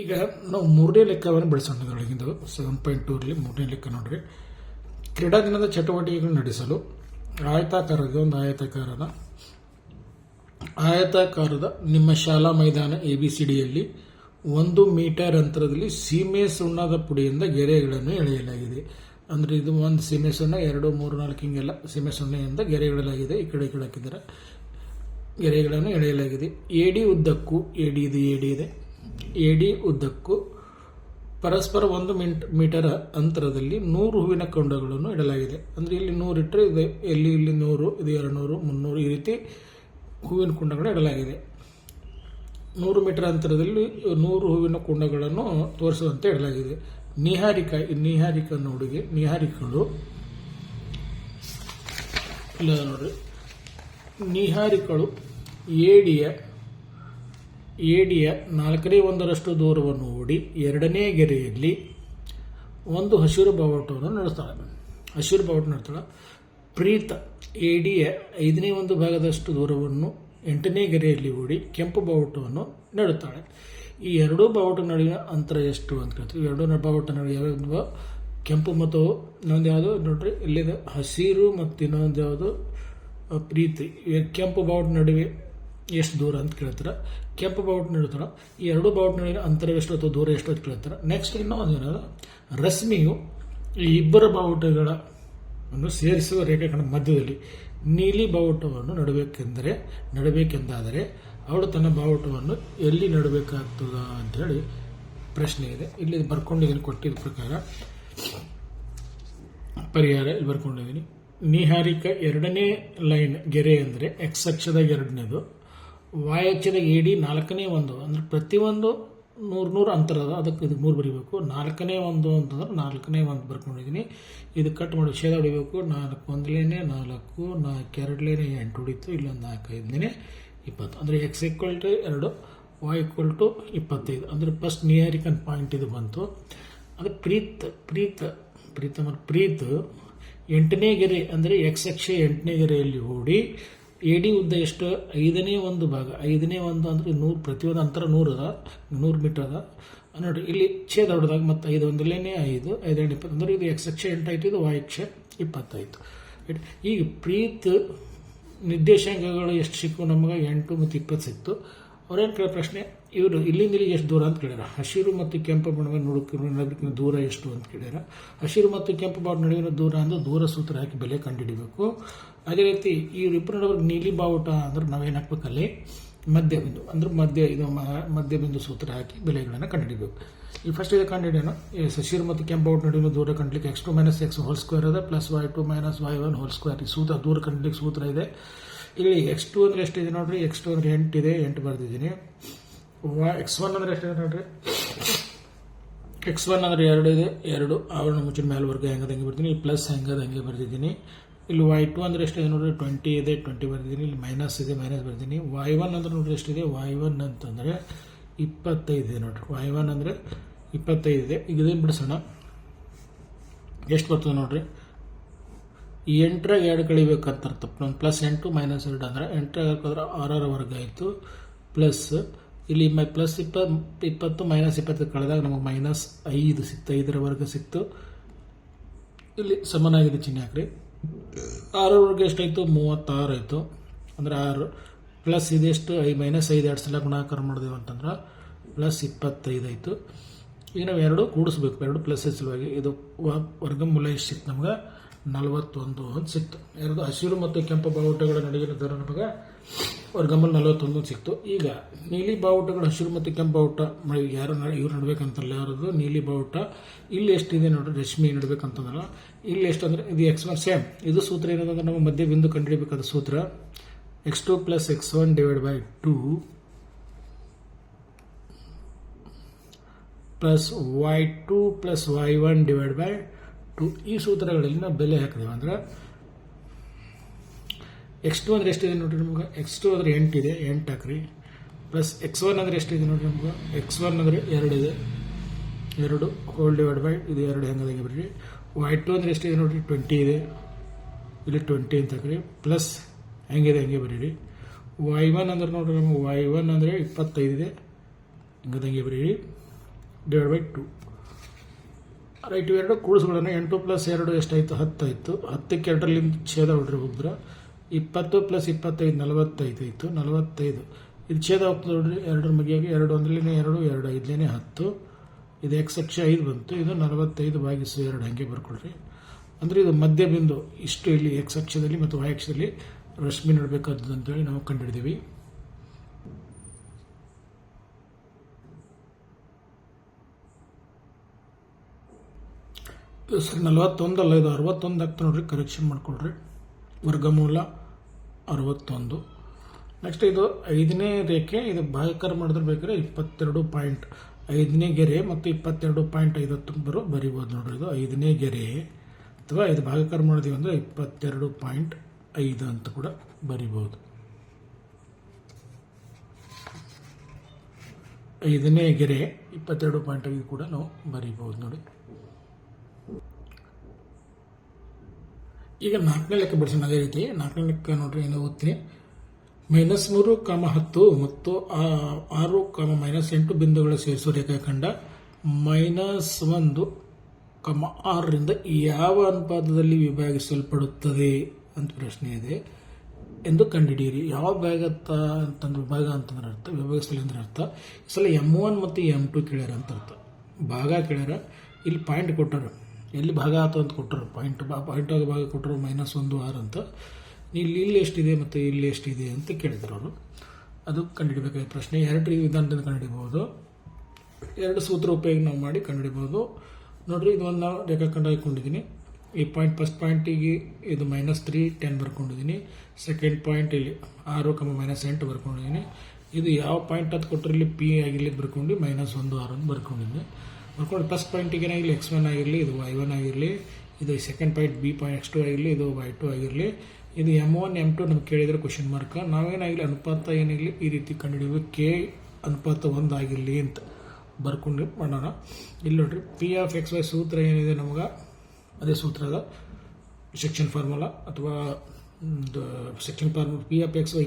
ಈಗ ನಾವು ಮೂರನೇ ಲೆಕ್ಕವನ್ನು ಬಿಡಿಸೋಣ. ಇದರೊಳಗಿಂದು 7.2ರಲ್ಲಿ ಮೂರನೇ ಲೆಕ್ಕ ನೋಡ್ರಿ. ಕ್ರೀಡಾ ದಿನದ ಚಟುವಟಿಕೆಗಳನ್ನು ನಡೆಸಲು ಒಂದು ಆಯತಾಕಾರದ ನಿಮ್ಮ ಶಾಲಾ ಮೈದಾನ ABCDಯಲ್ಲಿ 1 ಮೀಟರ್ ಅಂತರದಲ್ಲಿ ಸೀಮೆ ಸುಣ್ಣದ ಪುಡಿಯಿಂದ ಗೆರೆಗಳನ್ನು ಎಳೆಯಲಾಗಿದೆ. ಅಂದರೆ ಇದು ಒಂದು ಸೀಮೆ ಸುಣ್ಣ, 2, 3, 4 ಹಿಂಗೆಲ್ಲ ಸೀಮೆ ಸುಣ್ಣೆಯಿಂದ ಗೆರೆಗಳಾಗಿದೆ. ಈ ಕಡೆ ಹಾಕಿದ್ದಾರೆ, ಗೆರೆಗಳನ್ನು ಎಳೆಯಲಾಗಿದೆ. AD ಉದ್ದಕ್ಕೂ AD ಉದ್ದಕ್ಕೂ ಪರಸ್ಪರ 1 ಮೀಟರ್ ಅಂತರದಲ್ಲಿ 100 ಹೂವಿನ ಕೊಂಡಗಳನ್ನು ಇಡಲಾಗಿದೆ. ಅಂದರೆ ಇಲ್ಲಿ 100 ಇಟ್ಟರೆ ಇದೆ, ಇಲ್ಲಿ 100, ಇದು 200, 300 ಈ ರೀತಿ ಹೂವಿನ ಕುಂಡಗಳನ್ನು ಇಡಲಾಗಿದೆ. 100 ಮೀಟರ್ ಅಂತರದಲ್ಲಿ 100 ಹೂವಿನ ಕುಂಡಗಳನ್ನು ತೋರಿಸುವಂತೆ ಇಡಲಾಗಿದೆ. ನಿಹಾರಿಕಳು ಏಡಿಯ 4/1 ದೂರವನ್ನು ಓಡಿ 2ನೇ ಗೆರೆಯಲ್ಲಿ ಒಂದು ಹಸಿರು ಬಾವುಟವನ್ನು ನಡೆಸ್ತಾಳೆ. ಪ್ರೀತ ಏಡಿಯ 5/1 ಭಾಗದಷ್ಟು ದೂರವನ್ನು 8ನೇ ಗೆರೆಯಲ್ಲಿ ಓಡಿ ಕೆಂಪು ಬಾವುಟವನ್ನು ನೆಡುತ್ತಾಳೆ. ಈ ಎರಡೂ ಬಾವುಟ ನಡುವಿನ ಅಂತರ ಎಷ್ಟು ಅಂತ ಕೇಳ್ತೀವಿ. ಎರಡೂ ಬಾವುಟ ನಡುವೆ ಯಾವ್ದು ಕೆಂಪು ಮತ್ತು ಇನ್ನೊಂದು ಯಾವುದು ನೋಡ್ರಿ, ಇಲ್ಲಿದೆ ಹಸಿರು ಮತ್ತು ಇನ್ನೊಂದು ಯಾವುದು ಪ್ರೀತಿ. ಕೆಂಪು ಬಾವುಟ ನಡುವೆ ಎಷ್ಟು ದೂರ ಅಂತ ಕೇಳ್ತಾರೆ. ಕೆಂಪು ಬಾವುಟ ನಡುತ್ತಾರೆ. ಈ ಎರಡೂ ಬಾವುಟ ನಡುವಿನ ಅಂತರ ಎಷ್ಟು ಅಥವಾ ದೂರ ಎಷ್ಟು ಅಂತ ಕೇಳ್ತಾರೆ. ನೆಕ್ಸ್ಟ್ ಇನ್ನೊಂದು ಏನದು, ರಶ್ಮಿಯು ಈ ಇಬ್ಬರ ಬಾವುಟಗಳನ್ನು ಸೇರಿಸುವ ರೇಖೆಗಳ ಮಧ್ಯದಲ್ಲಿ ನೀಲಿ ಬಾವುಟವನ್ನು ನಡಬೇಕೆಂದಾದರೆ ಅವಳು ತನ್ನ ಬಾವುಟವನ್ನು ಎಲ್ಲಿ ನಡಬೇಕಾಗ್ತದ ಅಂಥೇಳಿ ಪ್ರಶ್ನೆ ಇದೆ. ಇಲ್ಲಿ ಬರ್ಕೊಂಡಿದ್ದೀನಿ, ಕೊಟ್ಟಿದ್ದ ಪ್ರಕಾರ ಪರಿಹಾರ ಇಲ್ಲಿ ಬರ್ಕೊಂಡಿದ್ದೀನಿ. ನಿಹಾರಿಕ 2ನೇ ಲೈನ್ ಗೆರೆ ಅಂದರೆ ಎಕ್ಸ್ ಅಕ್ಷದ 2ನೇದು, ವಾಯ್ ಅಕ್ಷದ AD 4ನೇ ಒಂದು, ಅಂದರೆ ಪ್ರತಿಯೊಂದು 100 ಅಂತರ ಅದ, ಅದಕ್ಕೆ ಇದಕ್ಕೆ 3 ಬರೀಬೇಕು. 4ನೇ ಒಂದು ಅಂತಂದ್ರೆ 4ನೇ ಒಂದು ಬರ್ಕೊಂಡಿದ್ದೀನಿ. ಇದು ಕಟ್ ಮಾಡಿ ಛೇದ ಹೊಡಿಬೇಕು. 4 1ಲೇನೆ 4, 4 2ಲೇನೆ 8 ಹೊಡಿತು. ಇಲ್ಲೊಂದು 4 5ನೇ 20. ಅಂದರೆ x = 2, y = 25. ಅಂದರೆ ಫಸ್ಟ್ ನಿಹಾರಿಕನ್ ಪಾಯಿಂಟ್ ಇದು ಬಂತು. ಅದು ಪ್ರೀತ್ 8ನೇ ಗೆರೆ ಅಂದರೆ ಎಕ್ಸ್ ಅಕ್ಷ 8ನೇ ಗೆರೆಯಲ್ಲಿ ಓಡಿ AD ಉದ್ದ ಎಷ್ಟು 5ನೇ ಒಂದು ಭಾಗ, 5ನೇ ಒಂದು ಅಂದರೆ 100, ಪ್ರತಿಯೊಂದು ಅಂತರ 100 ಮೀಟರ್ ಅದ ನೋಡಿ. ಇಲ್ಲಿ ಛೇದ ಹೊಡೆದಾಗ ಮತ್ತು 5 1ಲೇನೆ 5, 5 20, ಅಂದರೆ ಇದು ಎಕ್ಸ್ ಅಕ್ಷ 8 ಆಯಿತು, ಇದು y ಅಕ್ಷ 20 ಆಯಿತು. ಈಗ ಪ್ರೀತ್ ನಿರ್ದೇಶಾಂಕಗಳು ಎಷ್ಟು ಸಿಕ್ಕು ನಮಗೆ, 8 ಮತ್ತು 20 ಸಿಕ್ತು. ಅವ್ರೇನು ಕೇಳೋ ಪ್ರಶ್ನೆ, ಇವರು ಇಲ್ಲಿಂದ ಇಲ್ಲಿಗೆ ಎಷ್ಟು ದೂರ ಅಂತ ಕೇಳ್ಯಾರ. ಹಸಿರು ಮತ್ತು ಕೆಂಪು ನಡುವಿನ ದೂರ ಎಷ್ಟು ಅಂತ ಕೇಳ್ಯಾರ. ಹಸಿರು ಮತ್ತು ಕೆಂಪು ಬಾವುಟ ನಡುವಿನ ದೂರ ಅಂದ್ರೆ ದೂರ ಸೂತ್ರ ಹಾಕಿ ಬೆಲೆ ಕಂಡುಹಿಡಿಬೇಕು. ಅದೇ ರೀತಿ ಇಬ್ಬರು ನಡುವೆ ನೀಲಿ ಬಾವುಟ ಅಂದ್ರೆ ನಾವೇನು ಹಾಕ್ಬೇಕಲ್ಲಿ ಮಧ್ಯಬಿಂದು, ಅಂದ್ರೆ ಮಧ್ಯಬಿಂದು ಸೂತ್ರ ಹಾಕಿ ಬೆಲೆಗಳನ್ನು ಕಂಡುಹಿಡಿಬೇಕು. ಈ ಫಸ್ಟ್ ಇದು ಕಂಡುಹಿಡಿಯೋಣ. ಹಸಿರು ಮತ್ತು ಕೆಂಪು ಬಾವುಟ ನಡುವಿನ ದೂರ ಕಂಡ್ಲಿಕ್ಕೆ x2 - x ಹೋಲ್² ಅದ, ಪ್ಲಸ್ y2 - y1 ಹೋಲ್². ಈ ಸೂತ್ರ ದೂರ ಕಂಡ್ಲಿಕ್ಕೆ ಸೂತ್ರ ಇದೆ. ಇಲ್ಲಿ x2 ಅಂದರೆ ಎಷ್ಟಿದೆ ನೋಡ್ರಿ, x2 ಅಂದರೆ 8 ಇದೆ, 8 ಬರೆದಿದ್ದೀನಿ. x1 ಅಂದರೆ ಎಷ್ಟಿದೆ ನೋಡ್ರಿ, x1 ಅಂದರೆ 2 ಇದೆ, 2 ಆವರಣ ಮುಚ್ಚಿನ ಮೇಲ್ವರ್ಗ ಹೆಂಗದಂಗೆ ಬರ್ತೀನಿ, ಪ್ಲಸ್ ಹೆಂಗೆ ಬರ್ತಿದ್ದೀನಿ. ಇಲ್ಲಿ y2 ಅಂದರೆ ಎಷ್ಟಿದೆ ನೋಡ್ರಿ, 20 ಇದೆ, 20 ಬರ್ತಿದ್ದೀನಿ. ಇಲ್ಲಿ ಮೈನಸ್ ಇದೆ, ಮೈನಸ್ ಬರ್ತೀನಿ. y1 ಅಂದ್ರೆ ನೋಡ್ರಿ ಎಷ್ಟಿದೆ, y1 ಅಂತಂದರೆ 25 ಇದೆ ನೋಡ್ರಿ. y1 ಅಂದರೆ 25 ಇದೆ. ಈಗ ಇದೇನು ಬಿಡಿಸೋಣ, ಎಷ್ಟು ಬರ್ತದೆ ನೋಡ್ರಿ, 8 2 ಕಳಿಬೇಕಂತ ತಪ್ಪು. ಒಂದು +8 - 2 ಅಂದರೆ 8 ಹಾಕಿದ್ರೆ 6 ವರ್ಗ ಆಯಿತು. ಪ್ಲಸ್ ಇಲ್ಲಿ ಪ್ಲಸ್ 20 - 20 ಕಳೆದಾಗ ನಮಗೆ -5 ಸಿಕ್ತು, 5ರ ವರ್ಗ ಸಿಕ್ತು. ಇಲ್ಲಿ ಸಮನಾಗಿದೆ ಚಿಹ್ನೆ ಹಾಕ್ರಿ. 6 ವರ್ಗ ಎಷ್ಟಾಯಿತು, 36 ಆಯಿತು. ಅಂದರೆ 6 ಪ್ಲಸ್ ಇದೆಷ್ಟು, -5 2 ಸಲ ಗುಣಾಕಾರ ಮಾಡಿದೆವು ಅಂತಂದ್ರೆ +25 ಆಯಿತು. ಈಗ ನಾವು 2 ಕೂಡಿಸ್ಬೇಕು, 2 ಪ್ಲಸ್ ಸಲುವಾಗಿ ಇದು ವರ್ಗಮೂಲ ಎಷ್ಟು ಸಿಕ್ತು ನಮ್ಗೆ, 41 ಅಂತ ಸಿಕ್ತು. ಎರಡು ಹಸಿರು ಮತ್ತು ಕೆಂಪು ಬಾವುಟಗಳ ನಡುವಿನ ದರ ನಮಗೆ ವರ್ಗಮೂಲ 41 ಸಿಕ್ತು. ಈಗ ನೀಲಿ ಬಾವುಟಗಳು, ಹಸಿರು ಮತ್ತು ಕೆಂಪು ಬಾವುಟ ಇವ್ರು ನಡ್ಬೇಕಂತಲ್ಲ, ಯಾರದು ನೀಲಿ ಬಾವುಟ. ಇಲ್ಲಿ ಎಷ್ಟಿದೆ ನೋಡ್ರಿ, ರಶ್ಮಿ ನಡ್ಬೇಕಂತಂದಲ್ಲ. ಇಲ್ಲಿ ಎಷ್ಟು ಅಂದರೆ ಇದು x1 ಸೇಮ್. ಇದು ಸೂತ್ರ ಏನಂದ್ರೆ ನಾವು ಮಧ್ಯ ಬಿಂದು ಕಂಡುಹಿಡಿಬೇಕಾದ ಸೂತ್ರ x2 + x1 / 2 plus y2 + y1 / 2. ಈ ಸೂತ್ರಗಳಲ್ಲಿ ನಾವು ಬೆಲೆ ಹಾಕಿದೆವು. ಅಂದ್ರೆ x2 ಅಂದರೆ ಎಷ್ಟಿದೆ ನೋಡ್ರಿ ನಮ್ಗೆ, x2 ಅಂದರೆ 8 ಇದೆ, 8 ಹಾಕ್ರಿ. ಪ್ಲಸ್ x1 ಅಂದರೆ ಎಷ್ಟಿದೆ ನೋಡ್ರಿ ನಮ್ಗೆ, x1 ಅಂದರೆ 2 ಇದೆ, 2 ಹೋಲ್ / ಇದು 2 ಹೆಂಗದಂಗೆ ಬರ್ರಿ. y2 ಅಂದರೆ ಎಷ್ಟಿದೆ ನೋಡ್ರಿ, 20 ಇದೆ, ಇಲ್ಲಿ 20 ಅಂತ ಹಾಕ್ರಿ. ಪ್ಲಸ್ ಹೆಂಗಿದೆ ಹಂಗೆ ಬರೀರಿ. y1 ಅಂದ್ರೆ ನೋಡ್ರಿ ನಮ್ಗೆ y1 ಅಂದರೆ 25 ಇದೆ, ಹಿಂಗದಂಗೆ ಬರೀರಿ. /2. ರೈಟ್, ಇವೆರಡು ಕೂಡಿಸ್ಕೊಳ್ಳೋಣ. 8 + 2 ಎಷ್ಟಾಯಿತು? 10 ಆಯಿತು. 10ಕ್ಕೆ 2ರಲ್ಲಿ ಛೇದ ಹೊಡ್ರಿ ಹೋಗಿದ್ರೆ 20 + 25 45 ಆಯಿತು. 45 ಇದು ಛೇದ ಹೋಗ್ತದೆ ನೋಡ್ರಿ 2ರ ಮಗಿಯಾಗಿ. 2 1ರಲ್ಲಿ 2, 2 5ನೇ 10. ಇದು ಎಕ್ಸ್ ಅಕ್ಷ 5 ಬಂತು. ಇದು 45/2 ಹಾಗೆ ಬರ್ಕೊಳ್ರಿ. ಅಂದರೆ ಇದು ಮಧ್ಯ ಬಿಂದು. ಇಷ್ಟು ಇಲ್ಲಿ ಎಕ್ಸ್ ಅಕ್ಷದಲ್ಲಿ ಮತ್ತು ವೈ ಅಕ್ಷದಲ್ಲಿ ರಶ್ಮಿ ನಡಬೇಕಾದ್ದು ಅಂತೇಳಿ ನಾವು ಕಂಡುಹಿಡಿದೀವಿ. ಸರಿ, 41 ಅಲ್ಲ, ಇದು 61 ಆಗ್ತಾ ನೋಡ್ರಿ. ಕರೆಕ್ಷನ್ ಮಾಡ್ಕೊಳ್ರಿ. ವರ್ಗಮೂಲ 61. ನೆಕ್ಸ್ಟ್ ಇದು 5ನೇ ರೇಖೆ. ಇದು ಭಾಗಾಕಾರ ಮಾಡಿದ್ರೆ ಬೇಕಾದ್ರೆ 22 ಪಾಯಿಂಟ್ 5ನೇ ಗೆರೆ ಮತ್ತು 22.50 ಬರಿಬೋದು ನೋಡ್ರಿ. ಇದು 5ನೇ ಗೆರೆ ಅಥವಾ ಇದು ಭಾಗಾಕಾರ ಮಾಡಿದೀವಿ ಅಂದರೆ 22.5 ಅಂತ ಕೂಡ ಬರಿಬೋದು. 5ನೇ ಗೆರೆ 22.5 ಕೂಡ ನಾವು ಬರಿಬೋದು ನೋಡಿ. ಈಗ 4ನೇ ಲೆಕ್ಕ ಬಿಡಿಸೋಣ. ಅದೇ ರೀತಿ 4ನೇ ಲೆಕ್ಕ ನೋಡ್ರಿ, ಏನು ಓದ್ತೀನಿ. -3, 10 ಮತ್ತು 6, -8 ಬಿಂದುಗಳ ಸೇರಿಸುವ ರೇಖಾಖಂಡ -1, 6ರಿಂದ ಯಾವ ಅನುಪಾತದಲ್ಲಿ ವಿಭಾಗಿಸಲ್ಪಡುತ್ತದೆ ಅಂತ ಪ್ರಶ್ನೆ ಇದೆ ಎಂದು ಕಂಡುಹಿಡಿಯಿರಿ. ಯಾವ ಭಾಗ ಅಂತಂದ್ರೆ ವಿಭಾಗ ಅಂತಂದ್ರೆ ಅರ್ಥ, ವಿಭಾಗಿಸಲಿ ಅಂದ್ರೆ ಅರ್ಥ. ಈ ಸಲ M1 ಮತ್ತು M2 ಕೇಳ್ಯಾರ ಅಂತ ಅರ್ಥ. ಭಾಗ ಕೇಳ್ಯಾರ, ಇಲ್ಲಿ ಪಾಯಿಂಟ್ ಕೊಟ್ಟರು. ಎಲ್ಲಿ ಭಾಗ ಆಯ್ತು ಅಂತ ಕೊಟ್ಟರು, ಪಾಯಿಂಟ್ ಆಗಿ ಭಾಗ ಕೊಟ್ಟರು. -1, 6 ಅಂತ. ಇಲ್ಲಿ ಎಷ್ಟಿದೆ ಮತ್ತು ಇಲ್ಲಿ ಎಷ್ಟಿದೆ ಅಂತ ಕೇಳಿದ್ರು ಅವರು. ಅದು ಕಂಡುಹಿಡಬೇಕಾದ ಪ್ರಶ್ನೆ. 2 ವಿಧಾನದಿಂದ ಕಂಡುಹಿಡಿಬಹುದು. 2 ಸೂತ್ರ ಉಪಯೋಗ ನಾವು ಮಾಡಿ ಕಂಡುಹಿಡಿಬಹುದು ನೋಡ್ರಿ. ಇದು ಒಂದು ನಾವು ರೇಖಾಖಂಡ ಹಾಕೊಂಡಿದ್ದೀನಿ. ಈ ಪಾಯಿಂಟ್ ಫಸ್ಟ್ ಪಾಯಿಂಟಿಗೆ ಇದು -3, 10 ಬರ್ಕೊಂಡಿದ್ದೀನಿ. ಸೆಕೆಂಡ್ ಪಾಯಿಂಟ್ ಇಲ್ಲಿ 6, -8 ಬರ್ಕೊಂಡಿದ್ದೀನಿ. ಇದು ಯಾವ ಪಾಯಿಂಟ್ ಅಂತ ಕೊಟ್ಟರೆ ಇಲ್ಲಿ P ಆಗಿರಲಿ ಬರ್ಕೊಂಡು -1, 6 ಅಂತ ಬರ್ಕೊಂಡಿದ್ದೀನಿ. ಬರ್ಕೊಂಡು ಫಸ್ಟ್ ಪಾಯಿಂಟಿಗೆ ಏನಾಗಿರಲಿ X1 ಆಗಿರಲಿ, ಇದು Y1 ಆಗಿರಲಿ, ಇದು second point B point X2 ಆಗಿರಲಿ, ಇದು Y2 ಆಗಿರಲಿ. ಇದು M1 M2 ನಮ್ಗೆ ಕೇಳಿದರೆ ಕ್ವಶನ್ ಮಾರ್ಕ್. ನಾವೇನಾಗಲಿ ಅನುಪಾತ ಏನಾಗಲಿ ಈ ರೀತಿ ಕಂಡುಹಿಡಿಯಬೇಕು. K ಅನುಪಾತ 1 ಆಗಿರಲಿ ಅಂತ ಬರ್ಕೊಂಡು ಮಾಡೋಣ. ಇಲ್ಲಿ ನೋಡ್ರಿ, P(x, y) ಸೂತ್ರ ಏನಿದೆ ನಮ್ಗೆ ಅದೇ ಸೂತ್ರ ಅದ. ಸೆಕ್ಷನ್ ಫಾರ್ಮುಲಾ ಅಥವಾ section formula P(x, y)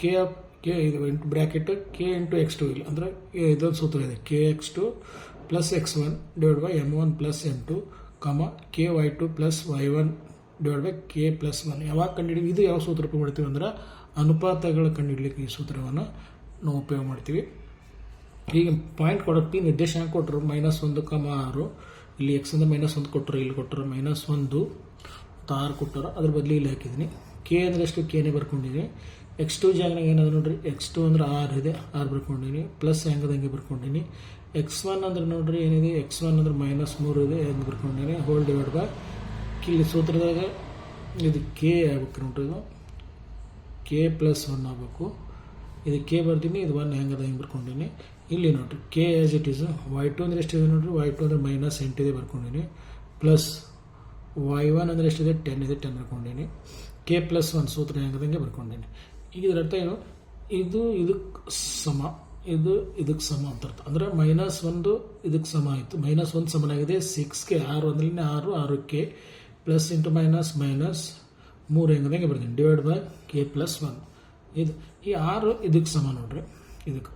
K ಇದು ಇಂಟು ಬ್ರ್ಯಾಕೆಟ್ K × X2 ಇಲ್ಲ ಅಂದರೆ ಇದೊಂದು ಸೂತ್ರ ಇದೆ. KX2 + X1 / M1 + M2, KY2 + Y1 / K + 1. ಯಾವಾಗ ಕಂಡುಹಿಡಿವಿ? ಇದು ಯಾವ ಸೂತ್ರ ಉಪಯೋಗ ಮಾಡ್ತೀವಿ ಅಂದ್ರೆ ಅನುಪಾತಗಳ ಕಂಡುಹಿಡಲಿಕ್ಕೆ ಈ ಸೂತ್ರವನ್ನು ನಾವು ಉಪಯೋಗ ಮಾಡ್ತೀವಿ. ಈಗ ಪಾಯಿಂಟ್ ಕೊಡೋ P ನಿರ್ದೇಶಾಂಕ ಕೊಟ್ಟರು -1, 6. ಇಲ್ಲಿ X ಇಂದ -1 ಕೊಟ್ಟರು, ಇಲ್ಲಿ ಕೊಟ್ಟರು -1 ಮತ್ತು 6 ಕೊಟ್ಟರು. ಅದ್ರ ಬದಲು ಇಲ್ಲಿ ಹಾಕಿದ್ದೀನಿ. K ಅಂದರೆ ಎಷ್ಟು? Kನೇ ಬರ್ಕೊಂಡಿದ್ದೀನಿ. X2 ಜಾಗನಾಗ ಏನದ ನೋಡ್ರಿ, X2 ಅಂದ್ರೆ 6 ಇದೆ, 6 ಬರ್ಕೊಂಡಿನಿ. ಪ್ಲಸ್ ಹೆಂಗದಂಗೆ ಬರ್ಕೊಂಡಿನಿ. X1 ಅಂದ್ರೆ ನೋಡ್ರಿ ಏನಿದೆ, X1 ಅಂದ್ರೆ -3 ಇದೆ, ಹೆಂಗೆ ಬರ್ಕೊಂಡಿನಿ. ಹೋಲ್ ಡಿವೈಡ್ ಬೈ ಇಲ್ಲಿ ಸೂತ್ರದಾಗ ಇದು K ಆಗ್ಬೇಕು ನೋಡ್ರಿ. ಇದು K + 1 ಆಗಬೇಕು. ಇದು K ಬರ್ತೀನಿ, ಇದು 1 ಹೆಂಗದ ಹಿಂಗೆ ಬರ್ಕೊಂಡಿನಿ. ಇಲ್ಲಿ ನೋಡ್ರಿ K as it is. Y2 ಅಂದ್ರೆ ಎಷ್ಟಿದೆ ನೋಡ್ರಿ, Y2 ಅಂದ್ರೆ -8 ಇದೆ ಬರ್ಕೊಂಡಿನಿ. ಪ್ಲಸ್ Y1 ಅಂದ್ರೆ ಎಷ್ಟಿದೆ, 10 ಇದೆ, 10 ಬರ್ಕೊಂಡಿನಿ. K + 1 ಸೂತ್ರ ಹೆಂಗದಂಗೆ ಬರ್ಕೊಂಡಿನಿ. ಈಗ ಇದರ ಅರ್ಥ ಏನು? ಇದು ಇದಕ್ಕೆ ಸಮ, ಇದು ಇದಕ್ಕೆ ಸಮ ಅಂತ ಅರ್ಥ. ಅಂದರೆ -1 ಇದಕ್ಕೆ ಸಮ ಆಯಿತು. -1 ಸಮನಾಗಿದೆ 6ಗೆ. 6 ಒಂದರಲ್ಲಿ 6, 6ಕ್ಕೆ ಪ್ಲಸ್ ಇಂಟು -3 ಹೆಂಗದಂಗೆ ಬರ್ತೀನಿ. Divide by K + 1. ಇದು ಈ 6 ಇದಕ್ಕೆ ಸಮ ನೋಡ್ರಿ. ಇದಕ್ಕೆ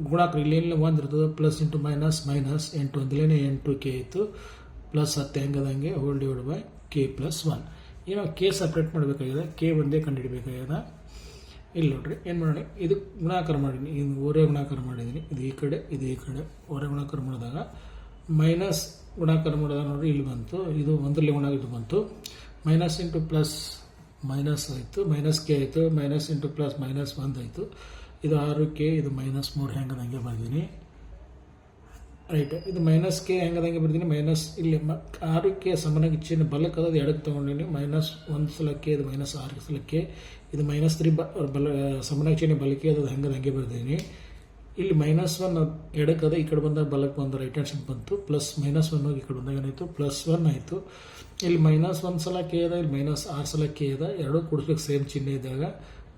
ಗುಣಾಕ್ರಿ ಇಲ್ಲಿ 1 ಇರ್ತದೆ. ಪ್ಲಸ್ ಇಂಟು -8 ಒಂದಲೇ 8K ಆಯಿತು. ಪ್ಲಸ್ 10 ಹೆಂಗದಂಗೆ ಹೋಲ್ ಡಿವೈಡ್ ಬೈ K + 1. ಏನೋ K ಸಪ್ರೇಟ್ ಮಾಡಬೇಕಾಗಿದೆ, K ಒಂದೇ ಕಂಡುಹಿಡಬೇಕಾಗಿದೆ. ಇಲ್ಲಿ ನೋಡ್ರಿ ಏನು ಮಾಡೋಣ, ಇದು ಗುಣಾಕಾರ ಮಾಡೀನಿ, ಇದು ಓರೆ ಗುಣಾಕಾರ ಮಾಡಿದ್ದೀನಿ. ಇದು ಈ ಕಡೆ, ಇದು ಈ ಕಡೆ ಓರೆ ಗುಣಾಕಾರ ಮಾಡಿದಾಗ ಮೈನಸ್ ಗುಣಾಕಾರ ಮಾಡಿದಾಗ ನೋಡ್ರಿ ಇಲ್ಲಿ ಬಂತು. ಇದು ಒಂದರಲ್ಲಿ ಗುಣ ಇದು ಬಂತು. ಮೈನಸ್ ಇಂಟು ಪ್ಲಸ್ ಮೈನಸ್ ಆಯಿತು, -K ಆಯಿತು. ಮೈನಸ್ ಇಂಟು ಪ್ಲಸ್ -1 ಆಯಿತು. ಇದು 6K, ಇದು -3 ಹೆಂಗದಂಗೆ ಬರ್ತೀನಿ. ರೈಟ್, ಇದು -K ಹೆಂಗದಂಗೆ ಬರ್ತೀನಿ. ಮೈನಸ್ ಇಲ್ಲಿ 6K ಸಮನಾಗಿ ಚಿಹ್ನೆ ಬಲಕ್ಕೆ ಅದ ಎಡಕ್ಕೆ ತೊಗೊಂಡಿನಿ. -1 ಸಲ K, ಇದು -6 ಸಲ K, ಇದು -3 ಬಲ ಸಮನಾಗಿ ಚಿಹ್ನೆ ಬಲಕ್ಕೆ ಅದು ಹೆಂಗದಂಗೆ ಬರ್ತೀನಿ. ಇಲ್ಲಿ -1 ಎಡಕ್ಕೆ ಅದ, ಈ ಕಡೆ ಬಂದಾಗ ಬಲಕ್ಕೆ ಬಂದ ರೈಟ್ ಹ್ಯಾಂಡ್ ಸೈಡ್ ಬಂತು. ಪ್ಲಸ್ -1 ಹೋಗಿ ಈ ಕಡೆ ಬಂದಾಗ ಏನಾಯಿತು, +1 ಆಯಿತು. ಇಲ್ಲಿ -1 ಸಲ K ಅದ, ಇಲ್ಲಿ -6 ಸಲ K ಅದ. ಎರಡೂ ಕೂಡಿಸ್ಲಿಕ್ಕೆ ಸೇಮ್ ಚಿಹ್ನೆ ಇದ್ದಾಗ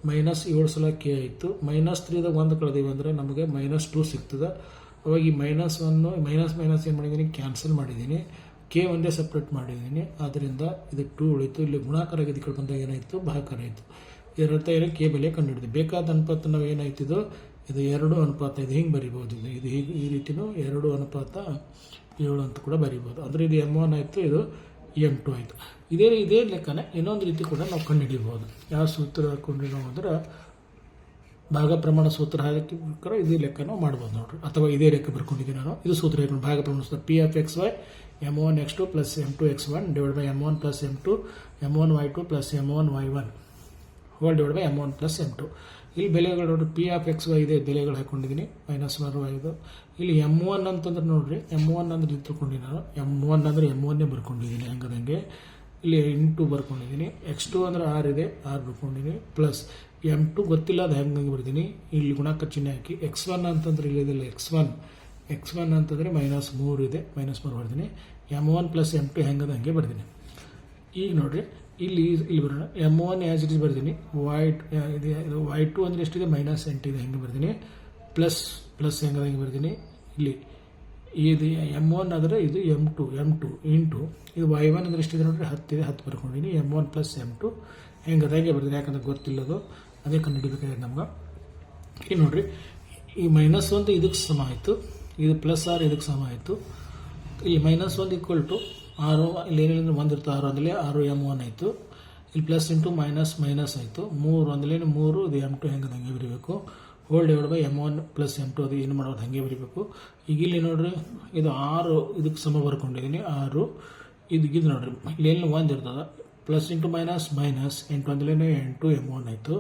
-7 ಸಲ K ಆಯಿತು. -3ದಾಗ 1 ಕಳೆದೀವಿ ಅಂದರೆ ನಮಗೆ -2 ಸಿಗ್ತದೆ. ಅವಾಗ ಈ -1 ಏನು ಮಾಡಿದ್ದೀನಿ, ಕ್ಯಾನ್ಸಲ್ ಮಾಡಿದ್ದೀನಿ. K ಒಂದೇ ಸಪ್ರೇಟ್ ಮಾಡಿದ್ದೀನಿ. ಆದ್ದರಿಂದ ಇದು 2 ಉಳಿತು. ಇಲ್ಲಿ ಗುಣಾಕಾರ ಆಗಿದೆ, ಈ ಕಡೆ ಬಂದಾಗ ಏನಾಯಿತು, ಭಾಗಾಕಾರ ಆಯಿತು. ಇದರ ಅರ್ಥ ಏನು, K ಬೆಲೆ ಕಂಡುಹಿಡಿದು ಬೇಕಾದ ಅನುಪಾತ ನಾವು ಏನಾಯ್ತಿದ್ದು ಇದು 2:5 ಹಿಂಗೆ ಬರಿಬೋದು. ಇದು ಹೀಗೆ ಈ ರೀತಿಯೂ 2:7 ಅಂತ ಕೂಡ ಬರಿಬೋದು. ಅಂದರೆ ಇದು M1 ಆಯಿತು, ಇದು M2 ಆಯಿತು. ಇದೇ ಲೆಕ್ಕನ ಇನ್ನೊಂದು ರೀತಿ ಕೂಡ ನಾವು ಕಂಡುಹಿಡಿಬೋದು. ಯಾವ ಸೂತ್ರ ಹಾಕ್ಕೊಂಡು ನಾವು ಅಂದ್ರೆ ಭಾಗ ಪ್ರಮಾಣ ಸೂತ್ರ ಹಾಕಿಬೇಕಾದ್ರೆ ಇದೇ ಲೆಕ್ಕ ನಾವು ಮಾಡ್ಬೋದು ನೋಡ್ರಿ. ಅಥವಾ ಇದೇ ಲೆಕ್ಕ ಬರ್ಕೊಂಡಿದ್ದೀನಿ ನಾನು. ಇದು ಸೂತ್ರ ಹಾಕೊಂಡು ಭಾಗ ಪ್ರಮಾಣ ಸೂತ್ರ P(x(y) M1x2 + M2x1 / M1 + M2 M1y2 + M1y1 / M1 + M2. ಇಲ್ಲಿ ಬೆಲೆಗಳು ನೋಡ್ರಿ P(x(y) ಇದೆ, ಬೆಲೆಗಳು ಹಾಕೊಂಡಿದ್ದೀನಿ -1 ಇಲ್ಲಿ M1 ಅಂತಂದ್ರೆ ನೋಡ್ರಿ, M1 ಅಂದ್ರೆ ಇದು ತಿಳ್ಕೊಂಡಿದ್ದೀನಿ ನಾನು. M1 ಅಂದ್ರೆ M1 ಬರ್ಕೊಂಡಿದ್ದೀನಿ ಹಂಗದಂಗೆ. ಇಲ್ಲಿ ಇಂಟು ಬರ್ಕೊಂಡಿದ್ದೀನಿ. x2 ಅಂದ್ರೆ 6 ಇದೆ, 6 ಬರ್ಕೊಂಡಿದ್ದೀನಿ ಪ್ಲಸ್ M2 ಗೊತ್ತಿಲ್ಲ, ಅದು ಹೆಂಗೆ ಬರ್ತೀನಿ. ಇಲ್ಲಿ ಗುಣಾಕಾರ ಚಿಹ್ನೆ ಹಾಕಿ x1 ಅಂತಂದ್ರೆ ಇಲ್ಲಿದಿಲ್ಲ, x1 ಅಂತಂದರೆ -3 ಇದೆ, -3 ಬರ್ತೀನಿ. M1 + M2 ಹೆಂಗದ ಹಂಗೆ ಬರ್ತೀನಿ. ಈಗ ನೋಡ್ರಿ ಇಲ್ಲಿ ಬರೋಣ. M1 ಆ್ಯಸ್ ಇಟ್ ಇಸ್ ಬರ್ತೀನಿ. y2 ಅಂದರೆ ಎಷ್ಟಿದೆ, -8 ಇದೆ, ಹೆಂಗೆ ಬರ್ತೀನಿ. ಪ್ಲಸ್ ಹೆಂಗದ ಹಂಗೆ ಬರ್ತೀನಿ. ಇಲ್ಲಿ ಇದು M1 ಆದರೆ ಇದು M2 ಇಂಟು ಇದು y1 ಅಂದರೆ ಎಷ್ಟಿದೆ ನೋಡ್ರಿ, 10 ಇದೆ, 10 ಬರ್ಕೊಂಡಿನಿ. M1 + M2 ಹೆಂಗದ ಹಾಗೆ ಬರ್ತೀನಿ. ಯಾಕಂದ್ರೆ ಗೊತ್ತಿಲ್ಲದು, ಅದೇ ಕಂಡುಹಿಡಿಬೇಕಾಗಿದೆ ನಮ್ಗೆ. ಈಗ ನೋಡ್ರಿ ಈ -1 ಇದಕ್ಕೆ ಸಮ ಆಯಿತು, ಇದು +6 ಇದಕ್ಕೆ ಸಮ ಆಯಿತು. ಇಲ್ಲಿ -1 = 6, ಇಲ್ಲಿ ಏನಿಲ್ಲ 1 ಇರ್ತದೆ, 6 ಅಂದರೆ 6 M1 ಆಯಿತು. ಇಲ್ಲಿ ಪ್ಲಸ್ ಇಂಟು ಮೈನಸ್ ಆಯಿತು. 3 ಅಂದರೆ 3, ಇದು M2 ಹೆಂಗದ ಹಂಗೆ ಬರೀಬೇಕು. / M1 + M2 ಅದು ಏನು ಮಾಡೋದು ಹಾಗೆ ಬರೀಬೇಕು. ಈಗ ಇಲ್ಲಿ ನೋಡ್ರಿ ಇದು 6 ಇದಕ್ಕೆ ಸಮ ಬರ್ಕೊಂಡಿದ್ದೀನಿ. 6 ಇದು ನೋಡ್ರಿ ಇಲ್ಲಿ ಏನು 1 ಇರ್ತದೆ, ಪ್ಲಸ್ ಇಂಟು ಮೈನಸ್ 8 ಅಂದರೆ 8 M1 ಆಯಿತು.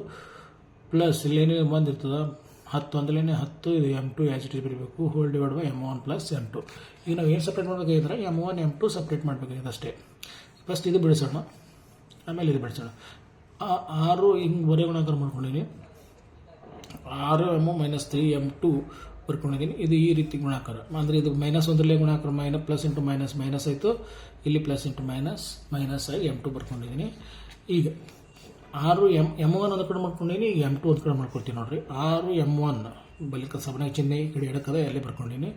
ಪ್ಲಸ್ ಇಲ್ಲಿ ಏನು 1 ಇರ್ತದೆ, 10 ಅಂದರೆ 10, ಇದು M2 ಆ್ಯಸ್ ಇಟ್ ಇಸ್ ಬರೀಬೇಕು. / M1 + M2. ಈಗ ನಾವು ಏನು ಸಪ್ರೇಟ್ ಮಾಡಬೇಕಾಗಿದ್ರೆ M1 M2 ಸಪ್ರೇಟ್ ಮಾಡಬೇಕಾಗಿದೆ ಅಷ್ಟೇ. ಫಸ್ಟ್ ಇದು ಬಿಡಿಸೋಣ, ಆಮೇಲೆ ಇದು ಬಿಡಿಸೋಣ. 6 ಹಿಂಗೆ ಬರೀ ಗುಣಾಕಾರ ಮಾಡ್ಕೊಂಡಿದ್ದೀನಿ. 6M - 3M2 ಬರ್ಕೊಂಡಿದ್ದೀನಿ. ಇದು ಈ ರೀತಿ ಗುಣಾಕಾರ ಅಂದರೆ ಇದು -1 ಗುಣಾಕಾರ ಪ್ಲಸ್ ಇಂಟು ಮೈನಸ್ ಆಯಿತು. ಇಲ್ಲಿ ಪ್ಲಸ್ ಇಂಟು ಮೈನಸ್ ಆಗಿ M2 ಬರ್ಕೊಂಡಿದ್ದೀನಿ. ಈಗ 6M1 ಒಂದು ಕಡೆ ಮಾಡ್ಕೊಂಡಿದ್ದೀನಿ, ಈಗ M2 ಒಂದು ಕಡೆ ಮಾಡ್ಕೊಳ್ತೀನಿ ನೋಡ್ರಿ. 6M1 ಬಲಿಕ ಸಮನಾಗಿ ಚಿಹ್ನೆ ಈ ಕಡೆ ಎಡಕ್ಕದ ಅಲ್ಲೇ ಬರ್ಕೊಂಡಿನಿ.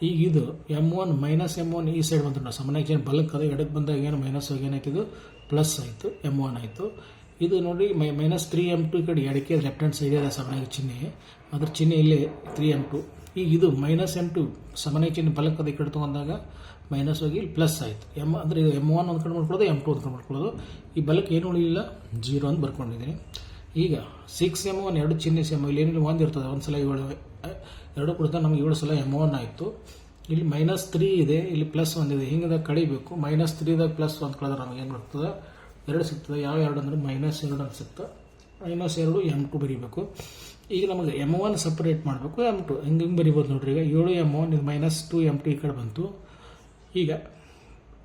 ಈಗ ಇದು M1 ಈ ಸೈಡ್ ಬಂತು ನಾವು ಸಮನಾಗಿ ಚಿಹ್ನೆ ಬಲಕ್ಕದ ಎಡಕ್ಕೆ ಬಂದಾಗ ಏನು ಮೈನಸ್ ಹೋಗಿ ಏನಾಯ್ತು, ಇದು ಪ್ಲಸ್ ಆಯಿತು, M1 ಆಯಿತು. ಇದು ನೋಡಿ -3M2 ಈ ಕಡೆ ಎಡಕ್ಕೆ ಲೆಫ್ಟ್ ಹ್ಯಾಂಡ್ ಸೈಡ್ ಇದೆ ಸಮನಾಗಿ ಚಿಹ್ನೆ, ಅದ್ರ ಚಿಹ್ನೆ ಇಲ್ಲೇ 3M2. ಈಗ ಇದು -M2 ಸಮನಾಗಿ ಚಿಹ್ನೆ ಬಲಕ್ಕದ ಈ ಕಡೆ ತೊಗೊಂಡಾಗ ಮೈನಸ್ ಹೋಗಿ ಇಲ್ಲಿ ಪ್ಲಸ್ ಆಯಿತು. ಅಂದರೆ ಇದು M1 ಒಂದು ಕಡೆ ಮಾಡ್ಕೊಳ್ಳೋದು, M2 ಒಂದು ಕಡೆ ಮಾಡ್ಕೊಳ್ಳೋದು. ಈ ಬಲಕ್ಕೆ ಏನು ಉಳಿಯಿಲ್ಲ, 0 ಅಂತ ಬರ್ಕೊಂಡಿದ್ದೀನಿ. ಈಗ 6M1 ಎರಡು ಚಿಹ್ನೆ ಸೇಮ್, ಇಲ್ಲಿ ಏನಿಲ್ಲ 1 ಇರ್ತದೆ, ಒಂದು ಸಲ 7 ಎರಡು ಕೊಡ್ತಾ ನಮಗೆ 7 ಸಲ M1 ಆಯಿತು. ಇಲ್ಲಿ -3 ಇದೆ, ಇಲ್ಲಿ +1 ಇದೆ, ಹಿಂಗದ ಕಡಿಬೇಕು. -3ದಾಗ +1 ಕಳೆದ್ರೆ ನಮಗೆ ಏನು ಬರ್ತದೆ, 2 ಸಿಗ್ತದೆ. ಯಾವ 2 ಅಂದರೆ -2 ಅಂತ ಸಿಗ್ತದೆ. -2 M2 ಬರೀಬೇಕು. ಈಗ ನಮಗೆ M1 ಸಪ್ರೇಟ್ ಮಾಡಬೇಕು, M2 ಹಿಂಗೆ ಬರಿಬೋದು ನೋಡ್ರಿ. ಈಗ 7M1 ಇದು -2 M2 ಈ ಕಡೆ ಬಂತು. ಈಗ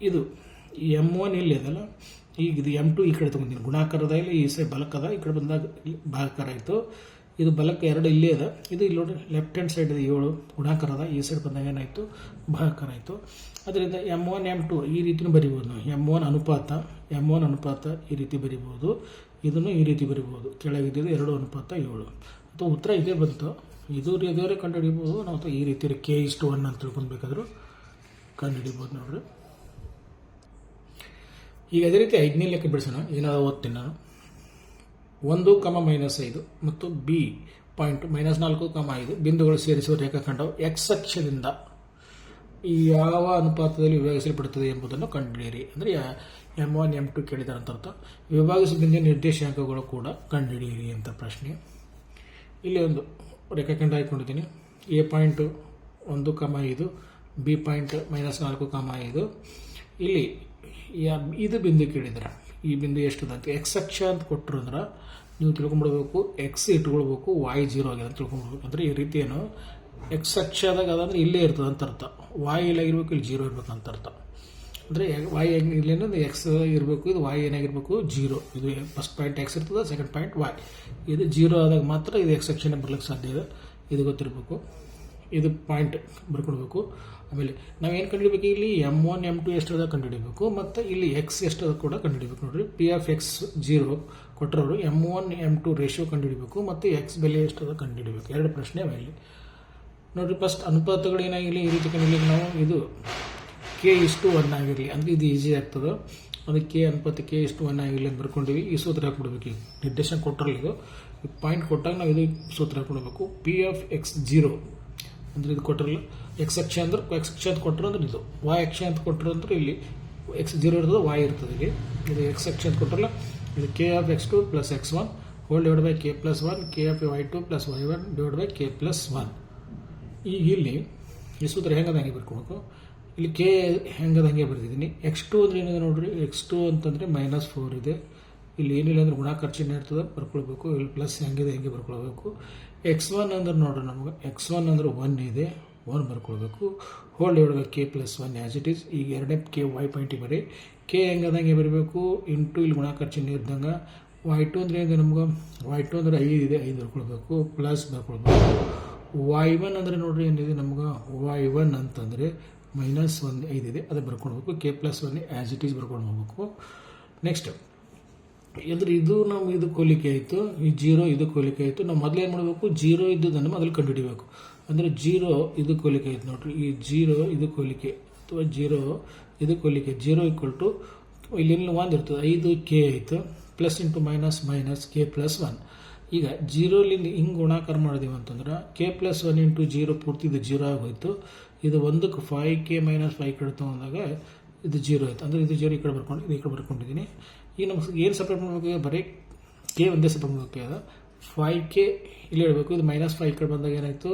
ಇದು M1 ಇಲ್ಲಿ ಅದಲ್ಲ, ಈಗ ಇದು M2 ಈ ಕಡೆ ತೊಗೊಂತೀನಿ. ಗುಣಾಕಾರದ ಇಲ್ಲಿ ಈ ಸೈಡ್ ಬಲಕ್ಕದ, ಈ ಕಡೆ ಬಂದಾಗ ಭಾಗಾಕಾರ ಆಯಿತು. ಇದು ಬಲಕ್ಕೆ 2 ಇಲ್ಲೇ ಇದೆ, ಇದು ಇಲ್ಲಿ ನೋಡ್ರಿ ಲೆಫ್ಟ್ ಹ್ಯಾಂಡ್ ಸೈಡ್ ಇದೆ 7 ಗುಣಾಕಾರದ, ಈ ಸೈಡ್ ಬಂದಾಗ ಏನಾಯಿತು, ಭಾಗಾಕಾರ ಆಯಿತು. ಅದರಿಂದ M1 M2 ಈ ರೀತಿಯೂ ಬರಿಬೋದು ನಾವು. M1 ಅನುಪಾತ ಈ ರೀತಿ ಬರಿಬೋದು, ಇದನ್ನು ಈ ರೀತಿ ಬರಿಬೋದು. ಕೆಳಗಿದ್ದು 2:7 ಅಥವಾ ಉತ್ತರ ಇದೇ ಬಂತು. ಇದೇ ಕಂಡು ಹಿಡಿಬೋದು ನಾವು. ಅಥವಾ ಈ ರೀತಿ K:1 ಅಂತ ತಿಳ್ಕೊಬೇಕಾದ್ರೂ ಕಂಡು ಹಿಡಿಬೋದು ನೋಡ್ರಿ. ಈಗ ಅದೇ ರೀತಿ 5ನೇ ಲೆಕ್ಕ ಬಿಡಿಸೋಣ. ಏನಾದ್ರು ಓದ್ತೀನಿ ನಾನು. 1, -5 ಮತ್ತು B ಪಾಯಿಂಟ್ -4, 5 ಬಿಂದುಗಳು ಸೇರಿಸುವ ರೇಖಾಖಂಡವು X ಅಕ್ಷದಿಂದ ಯಾವ ಅನುಪಾತದಲ್ಲಿ ವಿಭಾಗಿಸಲ್ಪಡುತ್ತದೆ ಎಂಬುದನ್ನು ಕಂಡುಹಿಡಿಯಿರಿ. ಅಂದರೆ M1 M2 ಕೇಳಿದಾರೆ ಅಂತ ಅರ್ಥ. ವಿಭಾಗಿಸುವ ಬಿಂದುವಿನ ನಿರ್ದೇಶಾಂಕಗಳು ಕೂಡ ಕಂಡುಹಿಡಿಯಿರಿ ಅಂತ ಪ್ರಶ್ನೆ. ಇಲ್ಲಿ ಒಂದು ರೇಖಾಖಂಡ ಹಾಕೊಂಡಿದ್ದೀನಿ. A point 1, 5, B point -4, 5. ಇಲ್ಲಿ ಇದು ಬಿಂದು ಕೇಳಿದ್ರೆ ಈ ಬಿಂದು ಎಷ್ಟಿದೆ ಅಂತ X ಅಕ್ಷ ಅಂತ ಕೊಟ್ಟರು ಅಂದ್ರೆ ನೀವು ತಿಳ್ಕೊಂಡ್ಬಿಡ್ಬೇಕು, X ಇಟ್ಕೊಳ್ಬೇಕು, Y 0 ಆಗಿದೆ ಅಂತ ತಿಳ್ಕೊಂಡ್ಬಿಡ್ಬೇಕು. ಅಂದರೆ ಈ ರೀತಿ ಏನು X ಅಕ್ಷದಾಗ ಅದಂದ್ರೆ ಇಲ್ಲೇ ಇರ್ತದೆ ಅಂತ ಅರ್ಥ. Y ಇಲ್ಲಾಗಿರ್ಬೇಕು, ಇಲ್ಲಿ 0 ಇರ್ಬೇಕು ಅಂತ ಅರ್ಥ. ಅಂದರೆ Y ಇಲ್ಲೇನೋ X ಇರಬೇಕು, ಇದು Y ಏನಾಗಿರ್ಬೇಕು, 0. ಇದು ಫಸ್ಟ್ ಪಾಯಿಂಟ್ X ಇರ್ತದೆ, ಸೆಕೆಂಡ್ ಪಾಯಿಂಟ್ Y. ಇದು 0 ಆದಾಗ ಮಾತ್ರ ಇದು X ಅಕ್ಷನೇ ಬರ್ಲಿಕ್ಕೆ ಸಾಧ್ಯ ಇದೆ, ಇದು ಗೊತ್ತಿರಬೇಕು. ಇದು ಪಾಯಿಂಟ್ ಬರ್ಕೊಡ್ಬೇಕು. ಆಮೇಲೆ ನಾವೇನು ಕಂಡುಹಿಡಬೇಕು, ಇಲ್ಲಿ M1 M2 ಎಷ್ಟದ ಕಂಡುಹಿಡಬೇಕು, ಮತ್ತು ಇಲ್ಲಿ X ಎಷ್ಟದ ಕೂಡ ಕಂಡುಹಿಡಬೇಕು ನೋಡ್ರಿ. P(x) 0 ಕೊಟ್ಟರವರು M1 M2 ರೇಷಿಯೋ ಕಂಡುಹಿಡಬೇಕು ಮತ್ತು X ಬೆಲೆ ಎಷ್ಟದ ಕಂಡುಹಿಡಬೇಕು. 2 ಪ್ರಶ್ನೆ ಇಲ್ಲಿ ನೋಡ್ರಿ. ಫಸ್ಟ್ ಅನುಪಾತಗಳು ಏನಾಗಿರಲಿ ಈ ರೀತಿ ಕಂಡುಹಿಡಿಯಲಿಕ್ಕೆ ನಾವು ಇದು K:1 ಆಗಿರಲಿ ಅಂದರೆ ಇದು ಈಸಿ ಆಗ್ತದೆ. ಅದಕ್ಕೆ ಅನುಪಾತ K:1 ಆಗಿರಲಿ ಅಂತ ಬರ್ಕೊಂಡಿವಿ. ಈ ಸೂತ್ರ ಹಾಕ್ಬಿಡ್ಬೇಕು. ಈಗ ನಿರ್ದೇಶನ ಕೊಟ್ಟರಲ್ಲ, ಇದು ಪಾಯಿಂಟ್ ಕೊಟ್ಟಾಗ ನಾವು ಇದು ಸೂತ್ರ ಹಾಕೊಳ್ಬೇಕು ಪಿ ಆಫ್ ಎಕ್ಸ್ ಜೀರೋ ಅಂದರೆ ಇದು ಕೊಟ್ಟರಲ್ಲ ಎಕ್ಸ್ ಅಕ್ಷ ಅಂದ್ರೆ ಎಕ್ಸ್ ಅಕ್ಷ ಅಂತ ಕೊಟ್ಟರು ಅಂದ್ರೆ ಇದು ವಾಯ್ ಅಕ್ಷ ಅಂತ ಕೊಟ್ಟರು ಅಂದ್ರೆ ಇಲ್ಲಿ ಎಕ್ಸ್ ಜೀರೋ ಇರ್ತದೆ ವಾಯ್ ಇರ್ತದೆ ಇಲ್ಲಿ ಇದು ಎಕ್ಸ್ ಅಕ್ಷ ಅಂತ ಕೊಟ್ಟರಲ್ಲ ಇದು K of X two plus X one whole divide by K plus one K of Y two plus Y one divide by K plus one. ಈಗ ಇಲ್ಲಿ ಈ ಸೂತ್ರ ಹೆಂಗದ ಹಂಗೆ ಬರ್ಕೋಬೇಕು. ಇಲ್ಲಿ ಕೆ ಹೆಂಗದ ಹಂಗೆ ಬರ್ತಿದ್ದೀನಿ. ಎಕ್ಸ್ ಟು ಅಂದ್ರೆ ಏನಿದೆ ನೋಡ್ರಿ, ಎಕ್ಸ್ ಟು ಅಂತಂದರೆ -4 ಇದೆ. ಇಲ್ಲಿ ಏನಿಲ್ಲ ಅಂದ್ರೆ ಗುಣಾಕಾರ ಚಿಹ್ನೆ ಇರ್ತದೆ ಬರ್ಕೊಳ್ಬೇಕು. ಇಲ್ಲಿ ಪ್ಲಸ್ ಹೆಂಗಿದೆ ಹೆಂಗೆ ಬರ್ಕೊಳ್ಬೇಕು. ಎಕ್ಸ್ ಒನ್ ಅಂದ್ರೆ ನೋಡ್ರಿ ನಮ್ಗೆ ಎಕ್ಸ್ ಒನ್ ಅಂದ್ರೆ 1 ಇದೆ 1 ಬರ್ಕೊಳ್ಬೇಕು. Whole divide by K plus one as it is. ಈಗ ಎರಡನೇ ಕೆ ವೈ ಪಾಯಿಂಟಿಗೆ ಬರೀ ಕೆ ಹೆಂಗದಂಗೆ ಬರೀಬೇಕು ಇಂಟು ಇಲ್ಲಿ ಗುಣಾಕಾರ ಚಿಹ್ನೆ ಇದ್ದಂಗೆ ವೈ ಟು ಅಂದರೆ ಇದೆ ನಮ್ಗೆ ವೈ ಟು ಅಂದರೆ 5 ಇದೆ 5 ಬರ್ಕೊಳ್ಬೇಕು ಪ್ಲಸ್ ಬರ್ಕೊಳ್ಬೇಕು. ವೈ ಒನ್ ಅಂದರೆ ನೋಡ್ರಿ ಏನಿದೆ ನಮ್ಗೆ ವೈ ಒನ್ ಅಂತಂದರೆ -1 5 ಇದೆ ಅದು ಬರ್ಕೊಳ್ಬೇಕು. K plus one as it is ಬರ್ಕೊಂಡು ಹೋಗ್ಬೇಕು. ನೆಕ್ಸ್ಟ್ ಅಂದರೆ ಇದು ನಾವು ಇದಕ್ಕೆ ಹೋಲಿಕೆ ಆಯಿತು, ಈ ಜೀರೋ ಇದಕ್ಕೆ ಹೋಲಿಕೆ ಆಯಿತು. ನಾವು ಮೊದಲು ಏನು ಮಾಡಬೇಕು, ಜೀರೋ ಇದ್ದದನ್ನು ಮೊದಲು ಕಂಡುಹಿಡಿಬೇಕು. ಅಂದರೆ ಜೀರೋ ಇದಕ್ಕೆ ಹೋಲಿಕೆ ಆಯಿತು ನೋಡ್ರಿ, ಈ ಜೀರೋ ಇದಕ್ಕೆ ಹೋಲಿಕೆ ಅಥವಾ ಜೀರೋ ಇದಕ್ಕೆ ಹೋಲಿಕೆ. ಜೀರೋ ಈಕ್ವಲ್ ಟು ಇಲ್ಲಿ 1 ಇರ್ತದೆ 5 ಕೆ ಆಯಿತು plus into minus K plus 1. ಈಗ ಜೀರೋಲಿಂದ ಹಿಂಗೆ ಗುಣಾಕಾರ ಮಾಡಿದೀವಿ ಅಂತಂದ್ರೆ ಕೆ ಪ್ಲಸ್ 1 ಇಂಟು ಜೀರೋ ಪೂರ್ತಿ ಇದು ಜೀರೋ ಆಗೋಯ್ತು. ಇದು 1ಕ್ಕೆ 5k - 5 ಕಡೆ ತೊಗೊಂಡಾಗ ಇದು ಜೀರೋ ಆಯಿತು. ಅಂದರೆ ಇದು ಜೀರೋ ಈ ಕಡೆ ಬರ್ಕೊಂಡು ಇದು ಈ ಕಡೆ ಬರ್ಕೊಂಡಿದ್ದೀನಿ. ಈಗ ನಮ್ಗೆ ಏನು ಸಪ್ರೇಟ್ ಮಾಡಬೇಕು, ಬರೀ ಕೆ ಒಂದೇ ಸಪ್ರೇಟ್ ಮಾಡಬೇಕು. ಅದು 5k ಇಲ್ಲಿ ಹೇಳಬೇಕು. ಇದು -5 ಕಡೆ ಬಂದಾಗ ಏನಾಯಿತು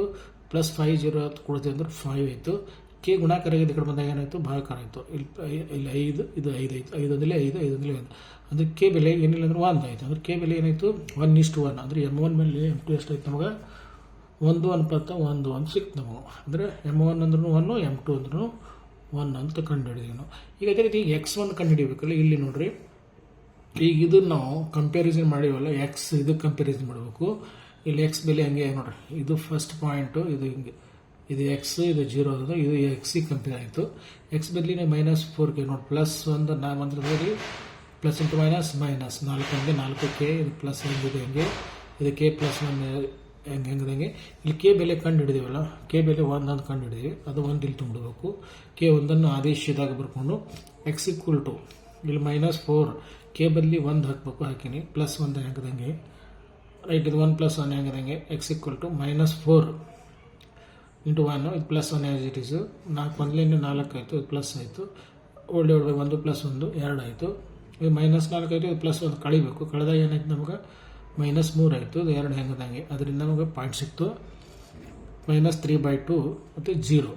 +5 0 ಕೊಡ್ತೀವಿ ಅಂದ್ರೆ 5 ಆಯಿತು. ಕೆ ಗುಣಾಕಾರ ಈ ಕಡೆ ಬಂದಾಗ ಏನಾಯಿತು ಭಾಗಾಕಾರ ಆಯಿತು. ಇಲ್ಲಿ 5 ಇದು 5 ಆಯಿತು. 5 ಒಂದಲೇ 5 5 ಒಂದಲೇ 5 ಅಂದರೆ ಕೆ ಬೆಲೆ ಏನಿಲ್ಲ ಅಂದ್ರೆ 1 ಆಯಿತು. ಅಂದರೆ ಕೆ ಬೆಲೆ ಏನಾಯಿತು 1:1. ಅಂದರೆ M1 ಮೇಲೆ M2 ಎಷ್ಟಾಯ್ತು ನಮಗೆ 1 ಅನ್ಪತ್ತ 1 ಸಿಕ್ತು ನಮಗೆ. ಅಂದರೆ M1 ಅಂದ್ರೂ 1 M2 ಅಂದ್ರೂ 1 ಅಂತ ಕಂಡು ಹಿಡಿದೀವಿ ನಾವು. ಈಗ ಅದೇ ರೀತಿ X1 ಕಂಡು ಹಿಡಿಬೇಕಲ್ಲ. ಇಲ್ಲಿ ನೋಡ್ರಿ ಈಗ ಇದನ್ನು ನಾವು ಕಂಪ್ಯಾರಿಸನ್ ಮಾಡಿವಲ್ಲ, ಎಕ್ಸ್ ಇದಕ್ಕೆ ಕಂಪ್ಯಾರಿಸನ್ ಮಾಡಬೇಕು. ಇಲ್ಲಿ ಎಕ್ಸ್ ಬೆಲೆ ಹಂಗೆ ನೋಡ್ರಿ, ಇದು ಫಸ್ಟ್ ಪಾಯಿಂಟು, ಇದು ಹಿಂಗೆ ಇದು ಎಕ್ಸ್ ಇದು ಜೀರೋ ಅದು ಇದು ಎಕ್ಸಿಗೆ ಕಂಪೇರ್ ಆಯಿತು. ಎಕ್ಸ್ ಬದಲಿ -4k ನೋಡಿ ಪ್ಲಸ್ ಒಂದು ಮಂತ್ರದಲ್ಲಿ ಪ್ಲಸ್ ಇಂಟು ಮೈನಸ್ 4 ಹಂಗೆ 4k ಇದು ಪ್ಲಸ್ ಹೆಂಗಿದೆ ಹಂಗೆ ಇದು ಕೆ ಪ್ಲಸ್ 1 ಹೆಂಗೆ ಇಲ್ಲಿ ಕೆ ಬೆಲೆ ಕಂಡು ಹಿಡಿದೀವಲ್ಲ, ಕೆ ಬೆಲೆ 1 ಅಂತ ಕಂಡು ಹಿಡಿದೀವಿ. ಅದು 1 ಇಲ್ಲಿ ತುಂಬಿಡಬೇಕು. ಕೆ ಒಂದನ್ನು ಆದೇಶದಾಗ ಬರ್ಕೊಂಡು ಎಕ್ಸ್ ಈಕ್ವಲ್ ಟು ಇಲ್ಲಿ -4 ಕೆ ಬದಲಿ 1 ಹಾಕಬೇಕು. ಹಾಕಿನಿ ಪ್ಲಸ್ 1 ಹೆಂಗದಂಗೆ ರೈಟ್. ಇದು 1 + 1 ಹೆಂಗದಂಗೆ ಎಕ್ಸ್ ಈಕ್ವಲ್ ಟು -4 ಇಂಟು 1 ಇದು ಪ್ಲಸ್ 1 ಆ್ಯಸ್ ಇಟ್ ಈಸು. 4 ಒಂದಲಿಂದ 4 ಆಯಿತು, ಇದು ಪ್ಲಸ್ ಆಯಿತು. ಓಲ್ಡ್ ಡಿವೈಡ್ ಬೈ 1 + 1 2 ಆಯಿತು. ಇದು -4 ಆಯಿತು, ಇದು +1 ಕಳಿಬೇಕು. ಕಳೆದಾಗ ಏನಾಯ್ತು ನಮಗೆ -3 ಆಯಿತು. ಇದು 2 ಹೆಂಗದಂಗೆ. ಅದರಿಂದ ನಮಗೆ ಪಾಯಿಂಟ್ ಸಿಕ್ತು -3/2 ಮತ್ತು 0.